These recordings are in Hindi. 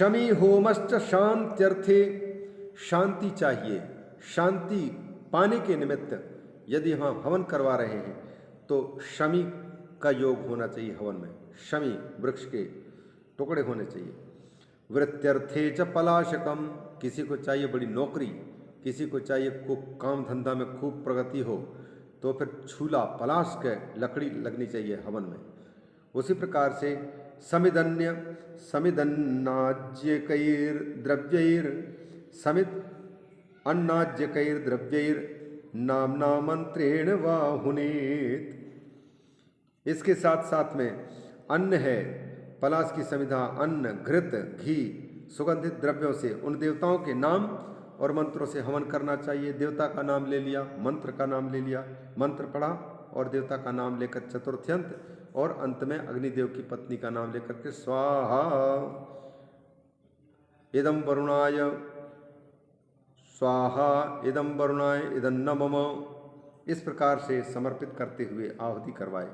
शमी होमश्च शांत्यर्थे, शांति चाहिए, शांति पाने के निमित्त यदि हम हवन करवा रहे हैं तो शमी का योग होना चाहिए हवन में, शमी वृक्ष के टुकड़े होने चाहिए। वृत्त्यर्थे च पलाशकम, किसी को चाहिए बड़ी नौकरी, किसी को चाहिए को काम धंधा में खूब प्रगति हो तो फिर छूला पलाश के लकड़ी लगनी चाहिए हवन में। उसी प्रकार से समिदन्य समिदन्नाज्यकैर्द्रव्यैर समित अन्नाज्यकैर्द्रव्यैर नामना मंत्रेण वाहुनेत। इसके साथ साथ में अन्न है, पलाश की समिधा, अन्न, घृत, घी, सुगंधित द्रव्यों से उन देवताओं के नाम और मंत्रों से हवन करना चाहिए। देवता का नाम ले लिया, मंत्र का नाम ले लिया, मंत्र पढ़ा और देवता का नाम लेकर चतुर्थ्यंत, और अंत में अग्निदेव की पत्नी का नाम लेकर के स्वाहा इदं वरुणाय, स्वाहा इदं वरुणाय इदं न मम, इस प्रकार से समर्पित करते हुए आहुति करवाए।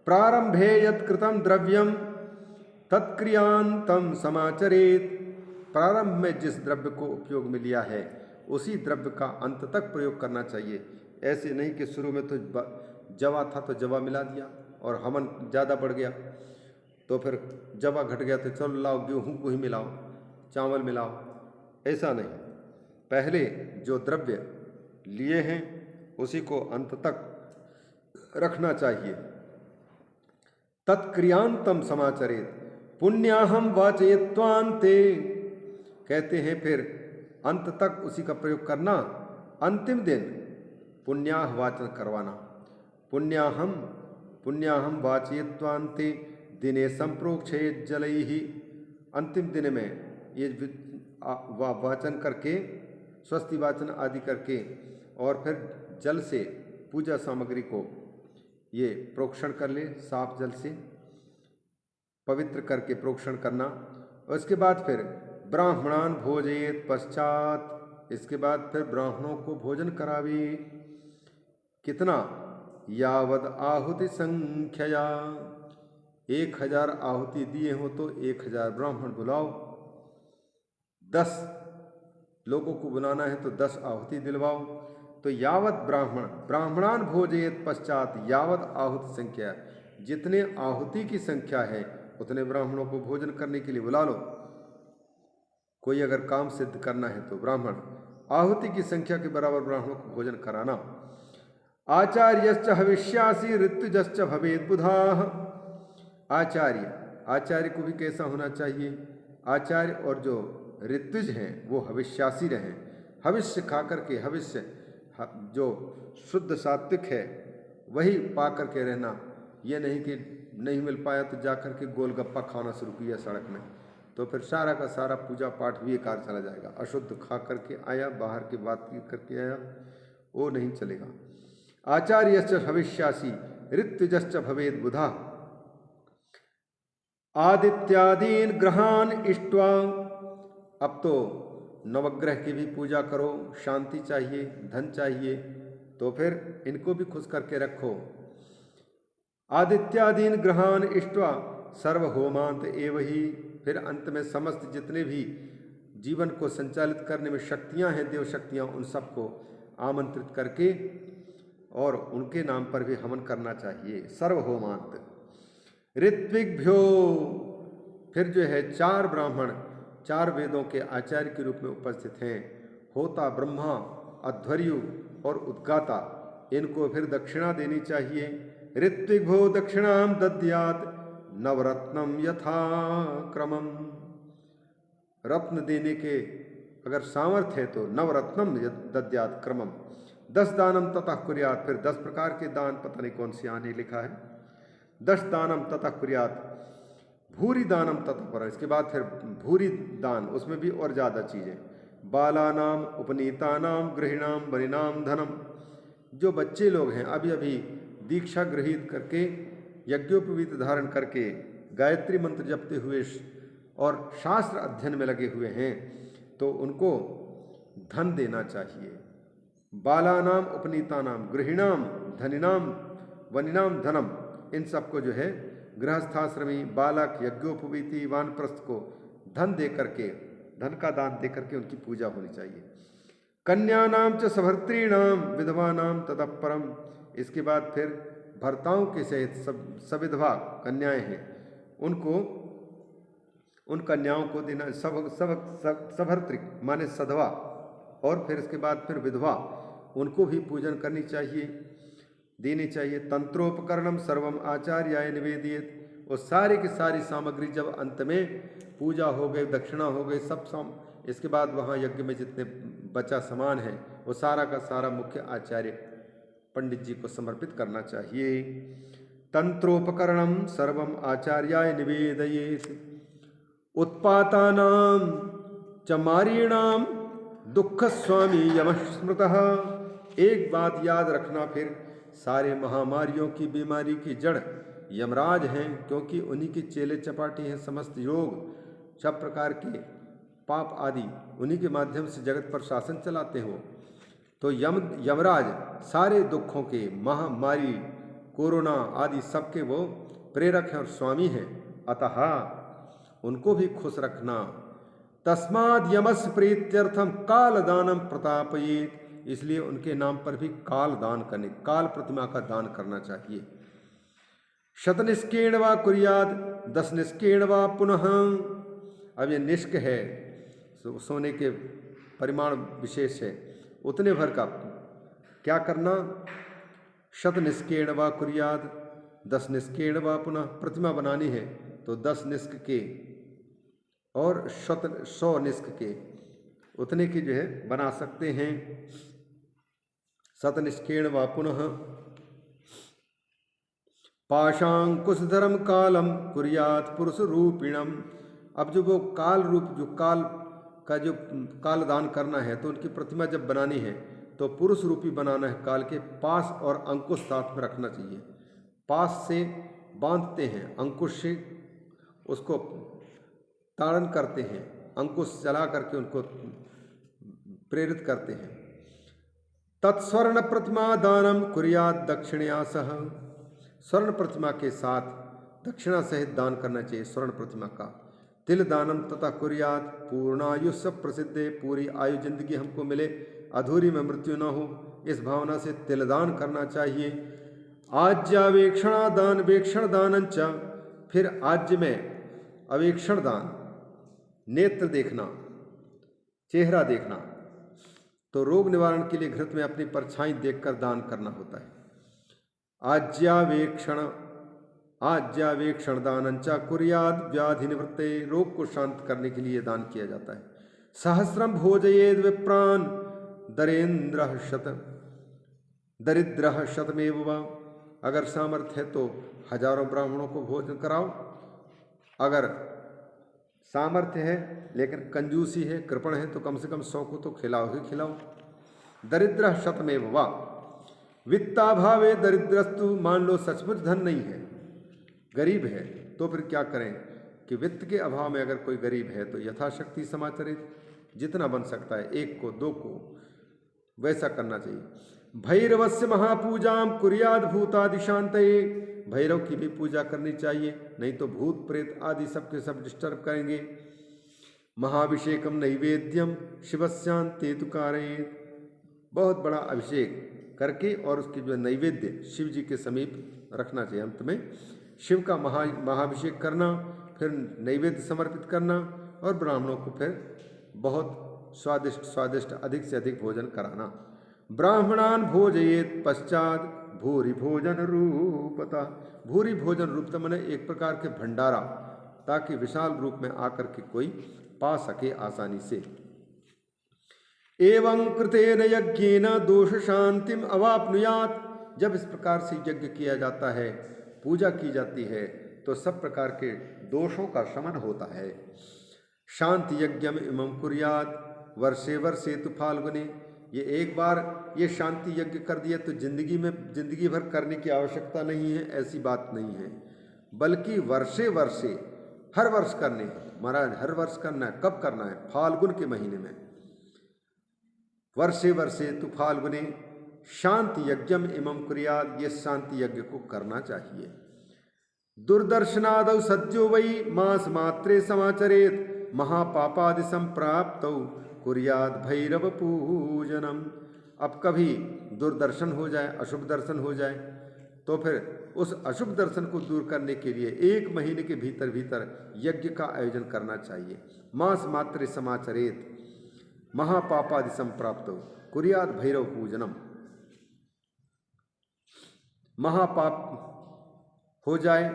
प्रारंभे यत्कृतं द्रव्यम तत्क्रियांतम समाचरेत, प्रारंभ में जिस द्रव्य को उपयोग में लिया है उसी द्रव्य का अंत तक प्रयोग करना चाहिए। ऐसे नहीं कि शुरू में तो जवा था तो जवा मिला दिया और हवन ज़्यादा बढ़ गया तो फिर जवा घट गया तो चलो लाओ गेहूँ को ही मिलाओ, चावल मिलाओ, ऐसा नहीं। पहले जो द्रव्य लिए हैं उसी को अंत तक रखना चाहिए। तत्क्रियांतम समाचरेत पुण्याहम वाचयत्वान्ते, कहते हैं फिर अंत तक उसी का प्रयोग करना। अंतिम दिन पुण्याह वाचन करवाना। पुण्याहम वाचयत्वान्ते दिने संप्रोक्षेत जलैहि, अंतिम दिन में ये वाचन करके, स्वस्ति वाचन आदि करके और फिर जल से पूजा सामग्री को ये प्रोक्षण कर ले, साफ जल से पवित्र करके प्रोक्षण करना। और इसके बाद फिर ब्राह्मणान भोजयेत पश्चात, इसके बाद फिर ब्राह्मणों को भोजन करावे। कितना? यावद आहुति संख्या, 1000 आहुति दिए हो तो 1000 ब्राह्मण बुलाओ। 10 लोगों को बुलाना है तो 10 आहुति दिलवाओ। तो यावत ब्राह्मणान भोजयेत पश्चात, यावत आहुति संख्या, जितने आहुति की संख्या है उतने ब्राह्मणों को भोजन करने के लिए बुला लो। कोई अगर काम सिद्ध करना है तो ब्राह्मण, आहुति की संख्या के बराबर ब्राह्मणों को भोजन कराना। आचार्यश्च हविष्यासि ऋत्विजश्च भवेत् बुधाः, आचार्य को भी कैसा होना चाहिए? आचार्य और जो ऋत्विज हैं वो हविष्यासी रहें। हविष्य खा करके, हविष्य जो शुद्ध सात्विक है वही पा करके रहना। ये नहीं कि नहीं मिल पाया तो जाकर के गोलगप्पा खाना शुरू किया सड़क में, तो फिर सारा का सारा पूजा पाठ भी बेकार चला जाएगा। अशुद्ध खा करके आया, बाहर की बात करके आया, वो नहीं चलेगा। आचार्यश्च हविष्यासि ऋत्विजश्च भवेत् बुधा। आदित्यादीन ग्रहान इष्ट्वा, अब तो नवग्रह की भी पूजा करो, शांति चाहिए, धन चाहिए, तो फिर इनको भी खुश करके रखो। आदित्यादीन ग्रहान इष्ट्वा सर्वहोमांत एव ही, फिर अंत में समस्त जितने भी जीवन को संचालित करने में शक्तियां हैं, देव शक्तियां, उन सबको आमंत्रित करके और उनके नाम पर भी हवन करना चाहिए। सर्वहोमांत ऋत्विग्भ्यो, फिर जो है 4 ब्राह्मण 4 वेदों के आचार्य के रूप में उपस्थित हैं। होता, ब्रह्मा, अध्वर्यु और उद्गाता, इनको फिर दक्षिणा देनी चाहिए। ऋत्विग्भो दक्षिणाम दद्यात् नवरत्नम यथा क्रमम, रत्न देने के अगर सामर्थ्य है तो नवरत्नम दद्यात् क्रमम। 10 दानम ततः कुर्यात्, फिर 10 प्रकार के दान, पता नहीं कौन सी आने लिखा है। 10 दानम ततः कुर्यात् भूरी दानम ततः पर, इसके बाद फिर भूरी दान, उसमें भी और ज़्यादा चीज़ें। बालानाम उपनीतानाम गृहिणाम वनिनाम धनम, जो बच्चे लोग हैं अभी अभी दीक्षा गृहीत करके यज्ञोपवीत धारण करके गायत्री मंत्र जपते हुए और शास्त्र अध्ययन में लगे हुए हैं तो उनको धन देना चाहिए। बालानाम उपनीतानाम गृहिणाम धनिनाम वनिनाम धनम, इन सबको जो है गृहस्थाश्रमी, बालक, यज्ञोपवीति, वानप्रस्थ को धन दे करके, धन का दान दे करके उनकी पूजा होनी चाहिए। कन्यानाम च सभर्तॄणाम विधवानाम ततः परम। इसके बाद फिर भर्ताओं के सहित सविधवा कन्याएं हैं उनको, उन कन्याओं को देना, सभर्तृ माने सधवा, और फिर इसके बाद फिर विधवा, उनको भी पूजन करनी चाहिए, देनी चाहिए। तंत्रोपकरणम सर्वम आचार्याय निवेदित। वो सारी की सारी सामग्री जब अंत में पूजा हो गई, दक्षिणा हो गई, सब इसके बाद वहाँ यज्ञ में जितने बचा सामान है वो सारा का सारा मुख्य आचार्य पंडित जी को समर्पित करना चाहिए। तंत्रोपकरणम सर्वम आचार्याय निवेदयेत। उत्पातानाम चमारीणाम दुख स्वामी यमः स्मृतः। एक बात याद रखना, फिर सारे महामारियों की बीमारी की जड़ यमराज हैं, क्योंकि उन्हीं के चेले चपाटी हैं। समस्त योग, सब प्रकार के पाप आदि उन्हीं के माध्यम से जगत पर शासन चलाते हो। तो यमराज सारे दुखों के, महामारी, कोरोना आदि सबके वो प्रेरक हैं और स्वामी हैं, अतः उनको भी खुश रखना। तस्माद् यमस्य प्रीत्यर्थम काल दानम प्रतापयेत्। इसलिए उनके नाम पर भी काल दान करने, काल प्रतिमा का दान करना चाहिए। शतनिष्केण वा कुर्याद 10 निष्केण वा पुनः। अब ये निष्क है, सोने के परिमाण विशेष है, उतने भर का क्या करना। शत निष्केण वा कुर्याद 10 निष्केण वा पुनः। प्रतिमा बनानी है तो 10 निष्क के और 100 निष्क के, उतने की जो है बना सकते हैं। शतनिष्केण वा पुनः। पाशांकुशधरम कालम कुर्यात पुरुष रूपिणम। अब जो वो काल रूप, जो काल का जो काल दान करना है, तो उनकी प्रतिमा जब बनानी है तो पुरुष रूपी बनाना है। काल के पास और अंकुश साथ में रखना चाहिए। पास से बांधते हैं, अंकुश से उसको ताड़न करते हैं, अंकुश चला करके उनको प्रेरित करते हैं। तत्स्वर्ण प्रतिमा दानम कुर्यात दक्षिणया सह। स्वर्ण प्रतिमा के साथ दक्षिणा सहित दान करना चाहिए स्वर्ण प्रतिमा का। तिल दानम तथा कुर्यात पूर्णायुष प्रसिद्धे। पूरी आयु जिंदगी हमको मिले, अधूरी में मृत्यु न हो, इस भावना से तिल दान करना चाहिए। आज्यावेक्षणा दान वेक्षण दानंच। फिर आज्य में अवेक्षण दान, नेत्र देखना, चेहरा देखना, तो रोग निवारण के लिए घृत में अपनी परछाई देखकर दान करना होता है। आज्यावेक्षण दानंचा कुर्याद व्याधि निवृत्ते। रोग को शांत करने के लिए दान किया जाता है। सहस्रम भोजयेद विप्रान दरिद्रः शतमेव वा। अगर सामर्थ्य है तो हजारों ब्राह्मणों को भोजन कराओ। अगर सामर्थ्य है लेकिन कंजूसी है, कृपण है, तो कम से कम 100 को तो खिलाओ ही खिलाओ। दरिद्र शतमेव वा। वित्ताभावे दरिद्रस्तु। मान लो सचमुच धन नहीं है, गरीब है, तो फिर क्या करें कि वित्त के अभाव में अगर कोई गरीब है तो यथाशक्ति समाचरित, जितना बन सकता है, 1 को 2 को, वैसा करना चाहिए। भैरवस्य महापूजाम कुर्याद भूतादि शांतये। भैरव की भी पूजा करनी चाहिए, नहीं तो भूत प्रेत आदि सबके सब डिस्टर्ब करेंगे। महाभिषेकम नैवेद्यम शिवस्यांते तु कारयेत्। बहुत बड़ा अभिषेक करके और उसकी जो नैवेद्य शिव जी के समीप रखना चाहिए। अंत में शिव का महाभिषेक करना, फिर नैवेद्य समर्पित करना और ब्राह्मणों को फिर बहुत स्वादिष्ट स्वादिष्ट अधिक से अधिक भोजन कराना। ब्राह्मणान भोजयेत पश्चात भूरि भोजन रूपता। भूरि भोजन रूपता माने एक प्रकार के भंडारा, ताकि विशाल रूप में आकर के कोई पा सके आसानी से। एवं कृतेन यज्ञेन दोष शांतिम अवाप्नुयात्। जब इस प्रकार से यज्ञ किया जाता है, पूजा की जाती है, तो सब प्रकार के दोषों का शमन होता है। शांति यज्ञम इमं कुर्यात् वर्षे वर्षे तु फाल्गुने। ये एक बार ये शांति यज्ञ कर दिया तो जिंदगी भर करने की आवश्यकता नहीं है, ऐसी बात नहीं है, बल्कि वर्षे वर्षे हर वर्ष करने हैं। महाराज हर वर्ष करना है। कब करना है? फाल्गुन के महीने में। वर्षे वर्षे तु फाल्गुने शांति यज्ञम इमं कुर्यात्। ये शांति यज्ञ को करना चाहिए। दुर्दर्शनादौ सद्यो वै मास मात्रे समाचरेत। महापापादि संप्राप्तौ कुर्याद भैरव पूजनम। अब कभी दुर्दर्शन हो जाए, अशुभ दर्शन हो जाए, तो फिर उस अशुभ दर्शन को दूर करने के लिए 1 महीने के भीतर भीतर यज्ञ का आयोजन करना चाहिए। मास मात्र समाचरेत महापापादि संप्राप्तो कुर्यात भैरव पूजनम। महापाप हो जाए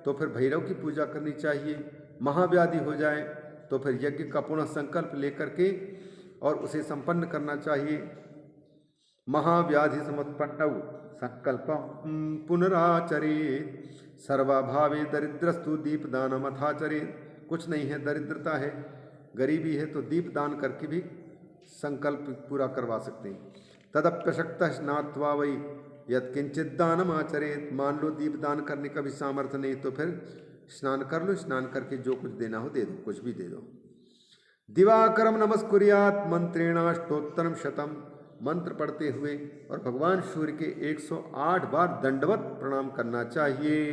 तो फिर भैरव की पूजा करनी चाहिए। महाव्याधि हो जाए तो फिर यज्ञ का पुनः संकल्प लेकर के और उसे संपन्न करना चाहिए। महाव्याधि समुत्पन्नौ संकल्पं पुनराचरेत सर्वाभावे दरिद्रस्तु दीपदानमथाचरेत। कुछ नहीं है, दरिद्रता है, गरीबी है, तो दीप दान करके भी संकल्प पूरा करवा सकते हैं। तदप्यशक्तः स्नात्वा वै यत्किंचित दानम आचरेत। मान लो दीप दान करने का भी सामर्थ्य नहीं तो फिर स्नान कर लो, स्नान करके जो कुछ देना हो दे दो, कुछ भी दे दो। दिवाकरम नमस्कुर्यात मंत्रेणाष्टोत्तरम शतम। मंत्र पढ़ते हुए और भगवान सूर्य के 108 बार दंडवत प्रणाम करना चाहिए।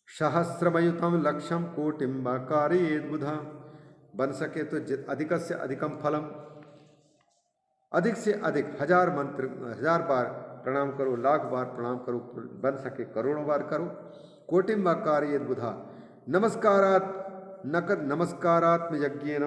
सहस्रमयुतम लक्ष्यम कोटिम वा कारयेद बुधा। बन सके तो अधिक से अधिकम फलम, अधिक से अधिक 1000 मंत्र 1000 बार प्रणाम करो, लाख बार प्रणाम करो, बन सके करोड़ों बार करो। कोटिम वा कारयेद बुधा। नमस्कारात्म यज्ञेन